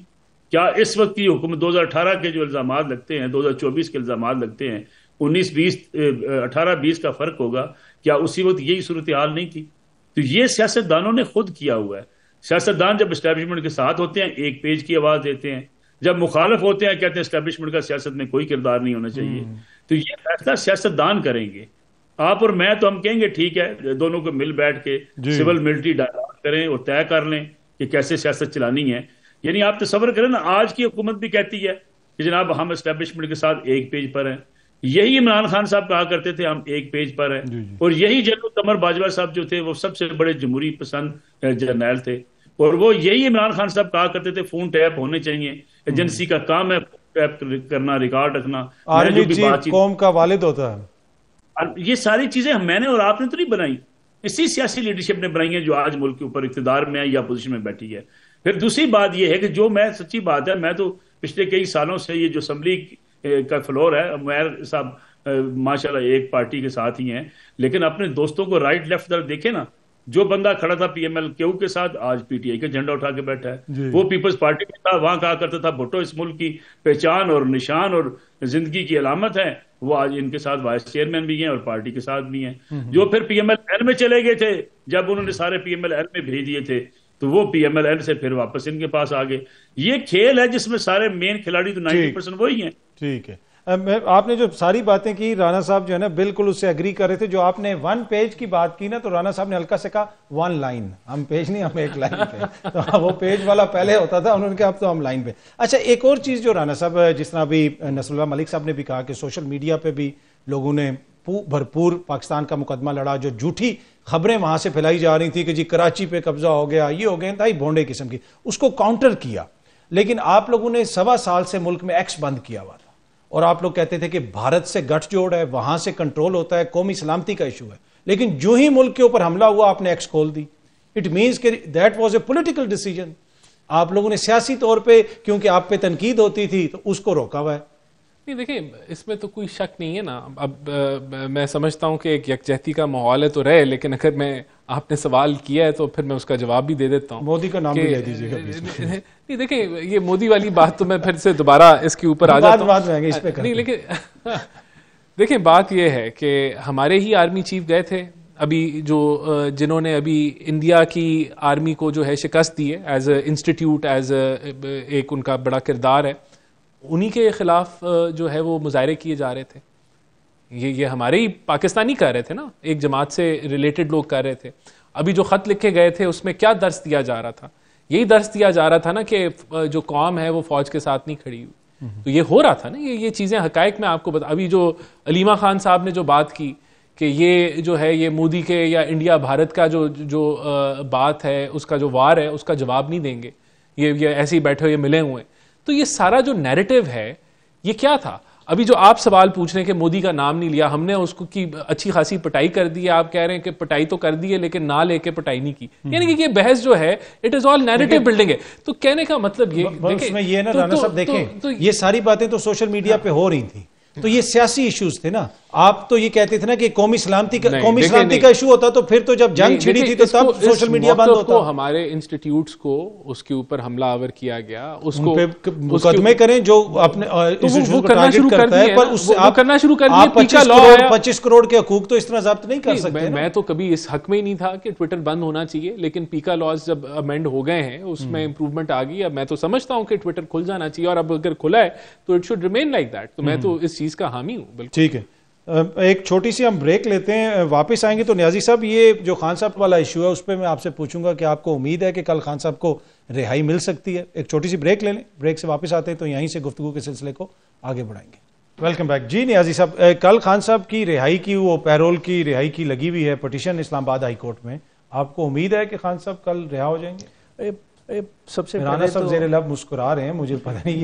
کیا اس وقت کی حکومت 2018 کے جو الزامات لگتے ہیں, 2024 کے الزامات لگتے ہیں, 18-20 کا فرق ہوگا, کیا اسی وقت یہی صورتحال نہیں تھی؟ تو یہ سیاستدانوں نے خود کیا ہوا ہے. سیاستدان جب اسٹیبلشمنٹ کے ساتھ ہوتے ہیں ایک پیج کی آواز دیتے ہیں, جب مخالف ہوتے ہیں کہتے ہیں اسٹیبلشمنٹ کا سیاست میں کوئی کردار نہیں ہونا چاہیے. تو یہ فیصلہ سیاستدان کریں گے. آپ اور میں تو ہم کہیں گے ٹھیک ہے, دونوں کو مل بیٹھ کے سول ملٹری ڈائلاگ کریں اور طے کر لیں کہ کیسے سیاست چلانی ہے. یعنی آپ تصور کریں نا, آج کی حکومت بھی کہتی ہے کہ جناب ہم اسٹیبلشمنٹ کے ساتھ ایک پیج پر ہیں. یہی عمران خان صاحب کہا کرتے تھے ہم ایک پیج پر ہیں. اور یہی جنرل قمر باجوہ صاحب جو تھے وہ سب سے بڑے جمہوری پسند جرنیل تھے, اور وہ یہی عمران خان صاحب کہا کرتے تھے فون ٹیپ ہونے چاہیے, ایجنسی کا کام ہے ٹیپ کرنا, ریکارڈ رکھنا. آرمی چیف قوم کا والد ہوتا ہے. یہ ساری چیزیں میں نے اور آپ نے تو نہیں بنائی, اسی سیاسی لیڈرشپ نے بنائی ہیں جو آج ملک کے اوپر اقتدار میں ہے یا اپوزیشن میں بیٹھی ہے. پھر دوسری بات یہ ہے کہ جو میں سچی بات ہے, میں تو پچھلے کئی سالوں سے یہ جو اسمبلی کا فلور ہے, عمیر صاحب ماشاءاللہ ایک پارٹی کے ساتھ ہی ہیں, لیکن اپنے دوستوں کو رائٹ لیفٹ طرف دیکھیں نا, جو بندہ کھڑا تھا پی ایم ایل کیو کے ساتھ آج پی ٹی آئی کا جھنڈا اٹھا کے بیٹھا ہے. وہ پیپلز پارٹی میں تھا, وہاں کہا کرتا تھا بھٹو اس ملک کی پہچان اور نشان اور زندگی کی علامت ہے, وہ آج ان کے ساتھ وائس چیئرمین بھی ہیں اور پارٹی کے ساتھ بھی ہیں. جو پھر پی ایم ایل این میں چلے گئے تھے, جب انہوں نے سارے پی ایم ایل این میں بھیج دیے تھے, تو وہ پی ایم ایل این سے پھر واپس ان کے پاس آ گئے. یہ کھیل ہے جس میں سارے مین کھلاڑی تو 90% وہی ہیں. ٹھیک ہے, آپ نے جو ساری باتیں کی, رانا صاحب جو ہے نا بالکل اس سے ایگری کر رہے تھے. جو آپ نے 1 پیج کی بات کی نا, تو رانا صاحب نے ہلکا سے کہا 1 لائن, ہم پیج نہیں, ہم 1 لائن پہ. تو وہ پیج والا پہلے ہوتا تھا, انہوں نے کہا اب تو ہم لائن پہ. اچھا ایک اور چیز جو رانا صاحب, جس طرح ابھی نصر اللہ ملک صاحب نے بھی کہا کہ سوشل میڈیا پہ بھی لوگوں نے بھرپور پاکستان کا مقدمہ لڑا, جو جھوٹی خبریں وہاں سے پھیلائی جا رہی تھی کہ جی کراچی پہ قبضہ ہو گیا, یہ ہو گئے, انتہائی بھونڈے قسم کی, اس کو کاؤنٹر کیا. لیکن آپ لوگوں نے 1.25 سال سے ملک میں ایکس بند کیا ہوا تھا, اور آپ لوگ کہتے تھے کہ بھارت سے گٹھ جوڑ ہے, وہاں سے کنٹرول ہوتا ہے, قومی سلامتی کا ایشو ہے. لیکن جو ہی ملک کے اوپر حملہ ہوا آپ نے ایکس کھول دی. اٹ مینس کہ that was a political decision. آپ لوگوں نے سیاسی طور پہ کیونکہ آپ پہ تنقید ہوتی تھی تو اس کو روکا ہوا ہے. نہیں دیکھیں اس میں تو کوئی شک نہیں ہے نا. اب میں سمجھتا ہوں کہ ایک یکجہتی کا ماحول ہے تو رہے, لیکن اگر میں آپ نے سوال کیا ہے تو پھر میں اس کا جواب بھی دے دیتا ہوں. مودی کا نام بھی لے دیجیے گا. نہیں دیکھیں یہ مودی والی بات تو میں پھر سے دوبارہ اس کے اوپر آ جاتا ہوں. نہیں لیکن دیکھیں بات یہ ہے کہ ہمارے ہی آرمی چیف گئے تھے ابھی, جو جنہوں نے ابھی انڈیا کی آرمی کو جو ہے شکست دی ہے ایز اے انسٹیٹیوٹ, ایز ایک ان کا بڑا کردار ہے, انہی کے خلاف جو ہے وہ مظاہرے کیے جا رہے تھے. یہ ہمارے ہی پاکستانی کر رہے تھے نا, ایک جماعت سے ریلیٹڈ لوگ کر رہے تھے. ابھی جو خط لکھے گئے تھے اس میں کیا درس دیا جا رہا تھا؟ یہی درس دیا جا رہا تھا نا کہ جو قوم ہے وہ فوج کے ساتھ نہیں کھڑی ہوئی. تو یہ ہو رہا تھا نا, یہ چیزیں حقائق میں آپ کو ابھی جو علیمہ خان صاحب نے جو بات کی کہ یہ جو ہے یہ مودی کے یا انڈیا بھارت کا جو بات ہے, اس کا جو وار ہے اس کا جواب نہیں دیں گے, یہ ایسے ہی بیٹھے ہوئے ملے ہوئے. تو یہ سارا جو نیریٹو ہے یہ کیا تھا؟ ابھی جو آپ سوال پوچھ رہے ہیں کہ مودی کا نام نہیں لیا, ہم نے اس کو کی اچھی خاصی پٹائی کر دی ہے. آپ کہہ رہے ہیں کہ پٹائی تو کر دی ہے لیکن نہ لے کے پٹائی نہیں کی. یعنی کہ یہ بحث جو ہے it is all narrative building ہے. تو کہنے کا مطلب یہ نا رانا صاحب دیکھیں یہ ساری باتیں تو سوشل میڈیا پہ ہو رہی تھی, تو یہ سیاسی ایشوز تھے نا. آپ تو یہ کہتے تھے نا کہ قومی سلامتی کا ایشو ہوتا تو پھر تو جب جنگ چھڑی تھی تو تب سوشل میڈیا بند ہوتا. ہمارے انسٹیٹیوٹس کو اس کے اوپر حملہ آور کیا گیا, اس کو مقدمے کریں جو اپنے وہ کرنا شروع کر دیا, پر اس سے آپ کرنا شروع کر دیا. 25 کروڑ کے حقوق تو اس طرح ضبط نہیں کر سکتے. میں تو کبھی اس حق میں ہی نہیں تھا کہ ٹویٹر بند ہونا چاہیے, لیکن پیکا لاز جب امینڈ ہو گئے ہیں اس میں امپروومنٹ آ گئی. اب میں تو سمجھتا ہوں کہ ٹویٹر کھل جانا چاہیے, اور اب اگر کھلا ہے تو it should remain like that. تو میں تو اس چیز کا حامی ہوں. ٹھیک ہے, ایک چھوٹی سی ہم بریک لیتے ہیں, واپس آئیں گے تو نیازی صاحب یہ جو خان صاحب والا ایشو ہے اس پہ میں آپ سے پوچھوں گا کہ آپ کو امید ہے کہ کل خان صاحب کو رہائی مل سکتی ہے. ایک چھوٹی سی بریک لے لیں, بریک سے واپس آتے ہیں تو یہیں سے گفتگو کے سلسلے کو آگے بڑھائیں گے. Welcome back. جی نیازی صاحب, کل خان صاحب کی رہائی کی وہ پیرول کی رہائی کی لگی ہوئی ہے پٹیشن اسلام آباد ہائی کورٹ میں, آپ کو امید ہے کہ خان صاحب کل رہا ہو جائیں گے؟ سب سے رانا صاحب زیر لب مسکرا رہے ہیں, مجھے پتہ نہیں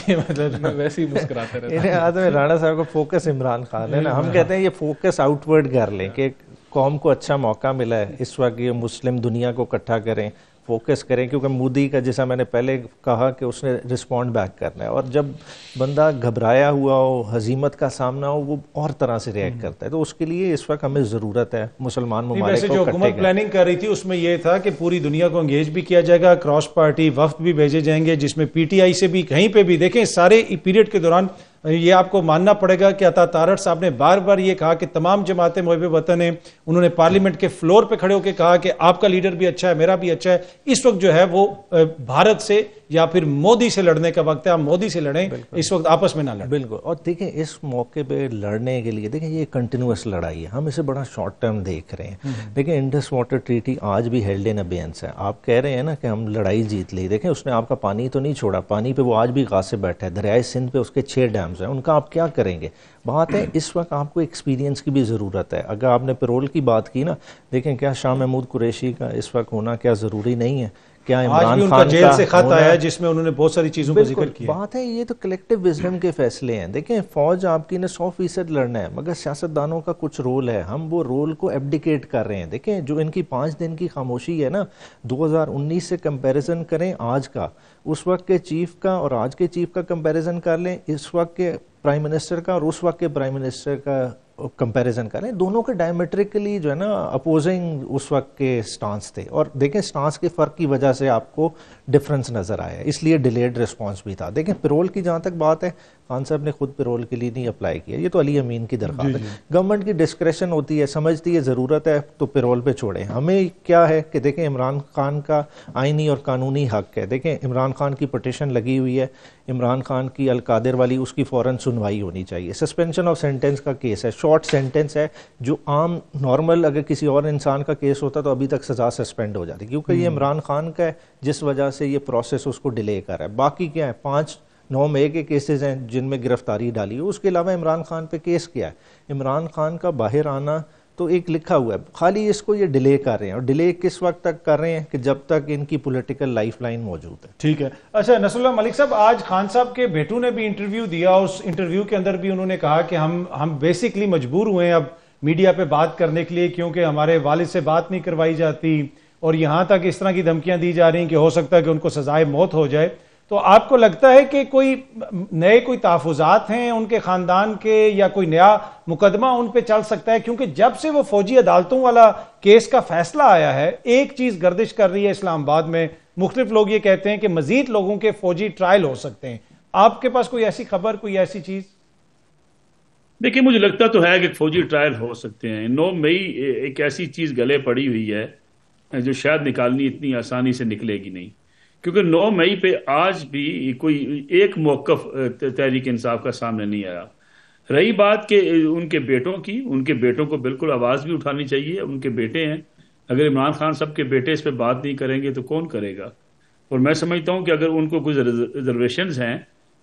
یہ مطلب ویسے ہی مسکراتے رہتے ہیں. رانا صاحب کا فوکس عمران خان ہے نا, ہم کہتے ہیں یہ فوکس آؤٹ ورڈ کر لیں کہ قوم کو اچھا موقع ملا ہے اس وقت یہ مسلم دنیا کو اکٹھا کریں, فوکس کریں, کیونکہ مودی کا جیسا میں نے پہلے کہا کہ اس نے رسپونڈ بیک کرنا ہے, اور جب بندہ گھبرایا ہوا ہو, ہزیمت کا سامنا ہو, وہ اور طرح سے ریئیکٹ کرتا ہے. تو اس کے لیے اس وقت ہمیں ضرورت ہے مسلمان ممالک کو. جو حکومت پلاننگ کر رہی تھی اس میں یہ تھا کہ پوری دنیا کو انگیج بھی کیا جائے گا, کراس پارٹی وفد بھی بھیجے جائیں گے, جس میں پی ٹی آئی سے بھی کہیں پہ بھی. دیکھیں سارے پیریڈ کے دوران یہ آپ کو ماننا پڑے گا کہ عطا تارڑ صاحب نے بار بار یہ کہا کہ تمام جماعتیں محب وطن ہیں. انہوں نے پارلیمنٹ کے فلور پہ کھڑے ہو کے کہا کہ آپ کا لیڈر بھی اچھا ہے, میرا بھی اچھا ہے. اس وقت جو ہے وہ بھارت سے یا پھر مودی سے لڑنے کا وقت ہے, آپ مودی سے لڑیں, اس وقت آپس میں نہ لڑیں. بالکل. اور دیکھیں اس موقع پہ لڑنے کے لیے دیکھیں یہ کنٹینیوس لڑائی ہے, ہم اسے بڑا شارٹ ٹرم دیکھ رہے ہیں. دیکھیں انڈس واٹر ٹریٹی آج بھی ہیلڈ ان ابینس ہے. آپ کہہ رہے ہیں نا کہ ہم لڑائی جیت لی, دیکھیں اس نے آپ کا پانی تو نہیں چھوڑا, پانی پہ وہ آج بھی غاصب بیٹھا ہے. دریائے سندھ پہ اس کے 6 ڈیمز ہیں, ان کا آپ کیا کریں گے؟ بات ہے اس وقت آپ کو ایکسپیرینس کی بھی ضرورت ہے. اگر آپ نے پیرول کی بات کی نا, دیکھیں کیا شاہ محمود قریشی کا اس وقت ہونا کیا ضروری نہیں ہے؟ کیا عمران خان جیل سے خط آیا ہے جس میں انہوں نے بہت ساری چیزوں کا ذکر کیا. بات ہے یہ تو کلیکٹیو وزڈم کے فیصلے ہیں. دیکھیں فوج آپ کی نے 100% لڑنا ہے, مگر سیاستدانوں کا کچھ رول ہے, ہم وہ رول کو ایبڈیکیٹ کر رہے ہیں. دیکھیں جو ان کی 5 دن کی خاموشی ہے نا, 2019 سے کمپیریزن کریں آج کا, اس وقت کے چیف کا اور آج کے چیف کا کمپیریزن کر لیں, اس وقت کے پرائم منسٹر کا اور اس وقت کے پرائم منسٹر کا کمپیریزن کریں, دونوں کے ڈائمیٹرکلی جو ہے نا اپوزنگ اس وقت کے سٹانس تھے. اور دیکھیں سٹانس کے فرق کی وجہ سے آپ کو ڈفرنس نظر آیا, اس لیے ڈیلیڈ رسپانس بھی تھا. دیکھیں پیرول کی جہاں تک بات ہے, خان صاحب نے خود پیرول کے لیے نہیں اپلائی کیا, یہ تو علی امین کی درخواست ہے. گورنمنٹ کی ڈسکریشن ہوتی ہے, سمجھتی ہے ضرورت ہے تو پیرول پہ چھوڑیں. ہمیں کیا ہے کہ دیکھیں عمران خان کا آئینی اور قانونی حق ہے. دیکھیں عمران خان کی پٹیشن لگی ہوئی ہے, عمران خان کی القادر والی, اس کی فوراً سنوائی ہونی چاہیے. سسپینشن آف سینٹنس کا کیس ہے, شارٹ سینٹنس ہے, جو عام نارمل اگر کسی اور انسان کا کیس ہوتا تو ابھی تک سزا سسپینڈ ہو جاتی, کیونکہ یہ عمران خان کا ہے جس وجہ سے یہ پروسیس اس کو ڈیلے کر رہا ہے. باقی کیا ہے 5/9 کے کیسز ہیں جن میں گرفتاری ڈالی ہے, اس کے علاوہ عمران خان پہ کیس کیا ہے. عمران خان کا باہر آنا تو ایک لکھا ہوا ہے, خالی اس کو یہ ڈیلے کر رہے ہیں, اور ڈیلے کس وقت تک کر رہے ہیں کہ جب تک ان کی پولیٹیکل لائف لائن موجود ہے. ٹھیک ہے. اچھا نصر اللہ ملک صاحب, آج خان صاحب کے بیٹوں نے بھی انٹرویو دیا, اس انٹرویو کے اندر بھی انہوں نے کہا کہ ہم بیسکلی مجبور ہوئے ہیں اب میڈیا پہ بات کرنے کے لیے, کیونکہ ہمارے والد سے بات نہیں کروائی جاتی, اور یہاں تک اس طرح کی دھمکیاں دی جا رہی ہیں کہ ہو سکتا ہے کہ ان کو سزائے موت ہو جائے، تو آپ کو لگتا ہے کہ کوئی تحفظات ہیں ان کے خاندان کے، یا کوئی نیا مقدمہ ان پہ چل سکتا ہے؟ کیونکہ جب سے وہ فوجی عدالتوں والا کیس کا فیصلہ آیا ہے، ایک چیز گردش کر رہی ہے اسلام آباد میں، مختلف لوگ یہ کہتے ہیں کہ مزید لوگوں کے فوجی ٹرائل ہو سکتے ہیں. آپ کے پاس کوئی ایسی خبر، کوئی ایسی چیز؟ دیکھیں مجھے لگتا تو ہے کہ فوجی ٹرائل ہو سکتے ہیں. 9 مئی ایک ایسی چیز گلے پڑی ہوئی ہے جو شاید نکالنی اتنی آسانی سے نکلے گی نہیں، کیونکہ 9 مئی پہ آج بھی کوئی ایک موقف تحریک انصاف کا سامنے نہیں آیا. رہی بات کہ ان کے بیٹوں کی، ان کے بیٹوں کو بالکل آواز بھی اٹھانی چاہیے. ان کے بیٹے ہیں، اگر عمران خان صاحب کے بیٹے اس پہ بات نہیں کریں گے تو کون کرے گا؟ اور میں سمجھتا ہوں کہ اگر ان کو کوئی ریزرویشنز ہیں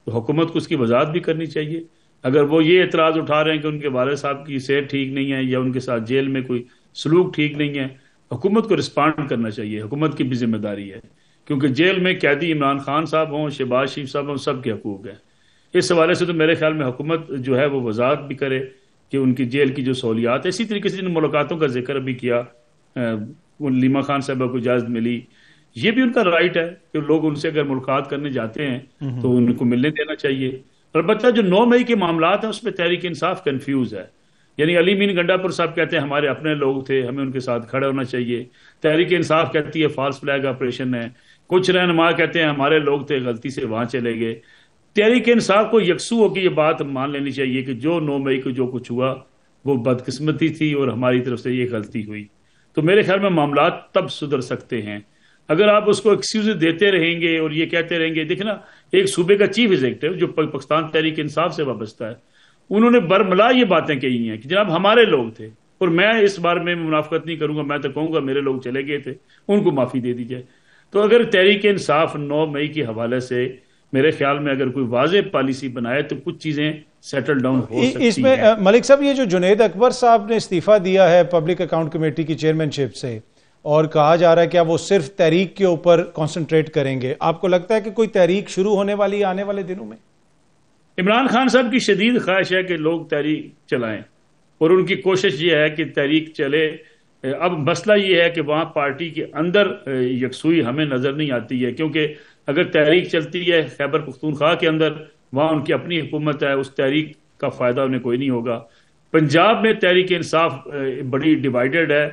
تو حکومت کو اس کی وضاحت بھی کرنی چاہیے. اگر وہ یہ اعتراض اٹھا رہے ہیں کہ ان کے والد صاحب کی صحت ٹھیک نہیں ہے یا ان کے ساتھ جیل میں کوئی سلوک ٹھیک نہیں ہے، حکومت کو رسپانڈ کرنا چاہیے. حکومت کی بھی ذمہ داری ہے، کیونکہ جیل میں قیدی عمران خان صاحب ہوں، شہباز شریف صاحب ہوں، سب کے حقوق ہیں. اس حوالے سے تو میرے خیال میں حکومت جو ہے وہ وضاحت بھی کرے کہ ان کی جیل کی جو سہولیات. اسی طریقے سے جن ملاقاتوں کا ذکر بھی کیا، لیما خان صاحبہ کو اجازت ملی، یہ بھی ان کا رائٹ ہے کہ لوگ ان سے اگر ملاقات کرنے جاتے ہیں تو ان کو ملنے دینا چاہیے. البتہ جو 9 مئی کے معاملات ہیں اس پہ تحریک انصاف کنفیوز ہے. یعنی علی مین گنڈا پور صاحب کہتے ہیں ہمارے اپنے لوگ تھے، ہمیں ان کے ساتھ کھڑے ہونا چاہیے. تحریک انصاف کہتی ہے فالس فلیگ آپریشن ہے. کچھ رہنما کہتے ہیں ہمارے لوگ تھے، غلطی سے وہاں چلے گئے. تحریک انصاف کو یکسو ہو کے یہ بات مان لینی چاہیے کہ جو 9 مئی کو جو کچھ ہوا وہ بدقسمتی تھی اور ہماری طرف سے یہ غلطی ہوئی. تو میرے خیال میں معاملات تب سدھر سکتے ہیں. اگر آپ اس کو ایکسکیوز دیتے رہیں گے اور یہ کہتے رہیں گے، دیکھنا ایک صوبے کا چیف ایگزیکٹو جو پاکستان تحریک انصاف سے وابستہ ہے، انہوں نے برملا یہ باتیں کہی ہیں کہ جناب ہمارے لوگ تھے اور میں اس بار میں منافقت نہیں کروں گا، میں تو کہوں گا میرے لوگ چلے گئے تھے، ان کو معافی دے دی جائے. تو اگر تحریک انصاف 9 مئی کے حوالے سے میرے خیال میں اگر کوئی واضح پالیسی بنائے تو کچھ چیزیں سیٹل ڈاؤن ہو سکتی ہیں. اس میں ملک صاحب یہ جو جنید اکبر صاحب نے استعفیٰ دیا ہے پبلک اکاؤنٹ کمیٹی کی چیئرمین شپ سے، اور کہا جا رہا ہے کہ وہ صرف تحریک کے اوپر کانسنٹریٹ کریں گے، آپ کو لگتا ہے کہ کوئی تحریک شروع ہونے والی آنے والے دنوں میں؟ عمران خان صاحب کی شدید خواہش ہے کہ لوگ تحریک چلائیں اور ان کی کوشش یہ ہے کہ تحریک چلے. اب مسئلہ یہ ہے کہ وہاں پارٹی کے اندر یکسوئی ہمیں نظر نہیں آتی ہے، کیونکہ اگر تحریک چلتی ہے خیبر پختونخوا کے اندر، وہاں ان کی اپنی حکومت ہے، اس تحریک کا فائدہ انہیں کوئی نہیں ہوگا. پنجاب میں تحریک انصاف بڑی ڈیوائیڈڈ ہے،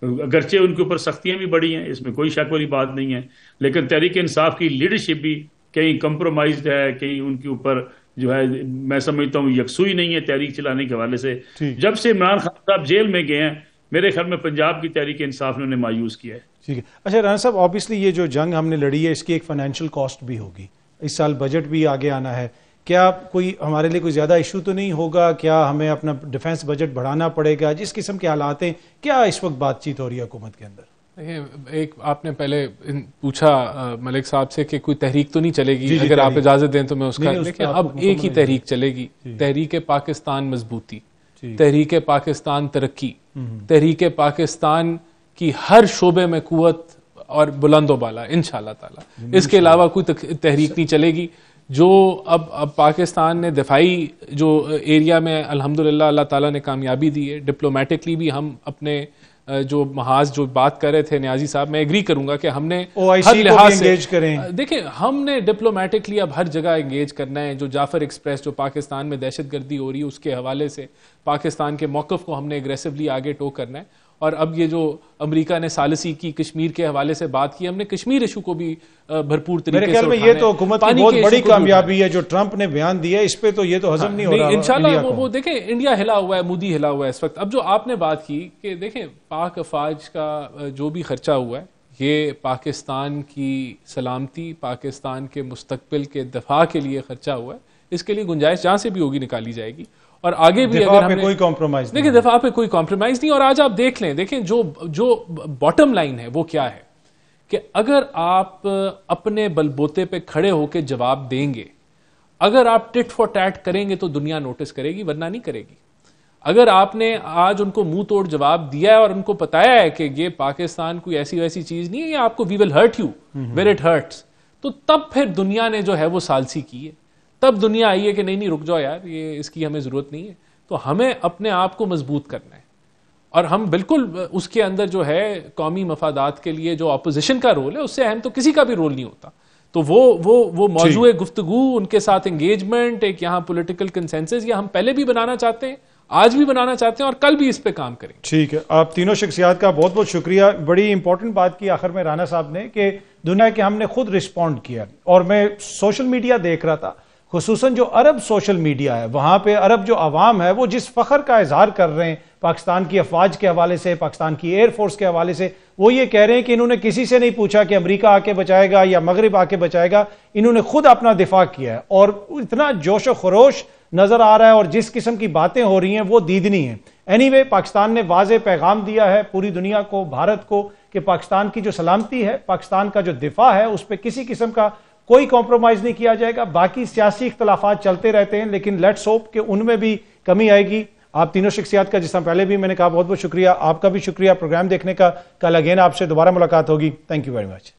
اگرچہ ان کے اوپر سختیاں بھی بڑی ہیں، اس میں کوئی شک والی بات نہیں ہے، لیکن تحریک انصاف کی لیڈرشپ بھی کہیں کمپرومائزڈ ہے، کہیں ان کے اوپر جو ہے میں سمجھتا ہوں یکسوئی نہیں ہے تحریک چلانے کے حوالے سے. جب سے عمران خان صاحب جیل میں گئے ہیں میرے خیال میں پنجاب کی تحریک انصاف نے انہیں مایوس کیا ہے. ٹھیک ہے. اچھا رانا صاحب، آبویسلی یہ جو جنگ ہم نے لڑی ہے اس کی ایک فائنینشیل کاسٹ بھی ہوگی، اس سال بجٹ بھی آگے آنا ہے، کیا کوئی ہمارے لیے کوئی زیادہ ایشو تو نہیں ہوگا؟ کیا ہمیں اپنا ڈیفنس بجٹ بڑھانا پڑے گا؟ جس قسم کے حالات ہیں، کیا اس وقت بات چیت ہو رہی ہے حکومت کے اندر؟ ایک آپ نے پہلے پوچھا ملک صاحب سے کہ کوئی تحریک تو نہیں چلے گی، اگر آپ اجازت دیں تو میں اس کا دیکھیں اب ایک ہی تحریک چلے گی، تحریک پاکستان مضبوطی، تحریک پاکستان ترقی، تحریک پاکستان کی ہر شعبے میں قوت اور بلند و بالا انشاءاللہ تعالی. اس کے علاوہ کوئی تحریک نہیں چلے گی. جو اب پاکستان نے دفاعی جو ایریا میں الحمدللہ اللہ تعالیٰ نے کامیابی دی ہے، ڈپلومیٹکلی بھی ہم اپنے جو محاذ جو بات کر رہے تھے نیازی صاحب، میں ایگری کروں گا کہ ہم نے ہر لحاظ سے دیکھیں ہم نے ڈپلومیٹکلی اب ہر جگہ انگیج کرنا ہے. جو جعفر ایکسپریس جو پاکستان میں دہشت گردی ہو رہی ہے اس کے حوالے سے پاکستان کے موقف کو ہم نے اگریسولی آگے ٹو کرنا ہے. اور اب یہ جو امریکہ نے ثالثی کی کشمیر کے حوالے سے بات کی، ہم نے کشمیر ایشو کو بھی بھرپور طریقے سے میرے خیال میں یہ تو حکومت کی بہت بڑی کامیابی ہے جو ٹرمپ نے بیان دیا ہے، اس پہ تو یہ تو ہضم نہیں ہو رہا. انشاءاللہ وہ دیکھیں انڈیا ہلا ہوا ہے، مودی ہلا ہوا ہے اس وقت. اب جو آپ نے بات کی کہ دیکھیں پاک افواج کا جو بھی خرچہ ہوا ہے یہ پاکستان کی سلامتی، پاکستان کے مستقبل کے دفاع کے لیے خرچہ ہوا ہے. اس کے لیے گنجائش جہاں سے بھی ہوگی نکالی جائے گی، اور آگے بھی اگر ہم کوئی کمپرومائز دیکھیں دفاع پہ کوئی کمپرومائز نہیں. اور آج آپ دیکھ لیں، دیکھیں جو باٹم لائن ہے وہ کیا ہے کہ اگر آپ اپنے بلبوتے پہ کھڑے ہو کے جواب دیں گے، اگر آپ ٹٹ فار ٹیٹ کریں گے تو دنیا نوٹس کرے گی، ورنہ نہیں کرے گی. اگر آپ نے آج ان کو منہ توڑ جواب دیا ہے اور ان کو بتایا ہے کہ یہ پاکستان کوئی ایسی ویسی چیز نہیں ہے، یہ آپ کو we will hurt you where it hurts, تو تب پھر دنیا نے جو ہے وہ ثالثی کی ہے. تب دنیا آئی ہے کہ نہیں رک جاؤ یار، یہ اس کی ہمیں ضرورت نہیں ہے. تو ہمیں اپنے آپ کو مضبوط کرنا ہے اور ہم بالکل اس کے اندر جو ہے قومی مفادات کے لیے جو اپوزیشن کا رول ہے اس سے اہم تو کسی کا بھی رول نہیں ہوتا. تو وہ موضوع گفتگو, ان کے ساتھ انگیجمنٹ, ایک یہاں پولیٹیکل کنسنسس, یہ ہم پہلے بھی بنانا چاہتے ہیں, آج بھی بنانا چاہتے ہیں اور کل بھی اس پہ کام کریں. ٹھیک ہے, آپ تینوں شخصیات کا بہت بہت شکریہ. بڑی امپورٹنٹ بات کی آخر میں رانا صاحب نے کہ دنیا کے ہم نے خود رسپونڈ کیا, اور میں سوشل میڈیا دیکھ رہا تھا, خصوصاً جو عرب سوشل میڈیا ہے, وہاں پہ عرب جو عوام ہے وہ جس فخر کا اظہار کر رہے ہیں پاکستان کی افواج کے حوالے سے, پاکستان کی ایئر فورس کے حوالے سے, وہ یہ کہہ رہے ہیں کہ انہوں نے کسی سے نہیں پوچھا کہ امریکہ آ کے بچائے گا یا مغرب آ کے بچائے گا, انہوں نے خود اپنا دفاع کیا ہے, اور اتنا جوش و خروش نظر آ رہا ہے, اور جس قسم کی باتیں ہو رہی ہیں وہ دیدنی ہیں. اینی پاکستان نے واضح پیغام دیا ہے پوری دنیا کو, بھارت کو, کہ پاکستان کی جو سلامتی ہے, پاکستان کا جو دفاع ہے, اس پہ کسی قسم کا کوئی کمپرومائز نہیں کیا جائے گا. باقی سیاسی اختلافات چلتے رہتے ہیں, لیکن لیٹس ہوپ کہ ان میں بھی کمی آئے گی. آپ تینوں شخصیات کا, جس طرح پہلے بھی میں نے کہا, بہت بہت شکریہ. آپ کا بھی شکریہ پروگرام دیکھنے کا. کل اگین آپ سے دوبارہ ملاقات ہوگی. Thank you very much.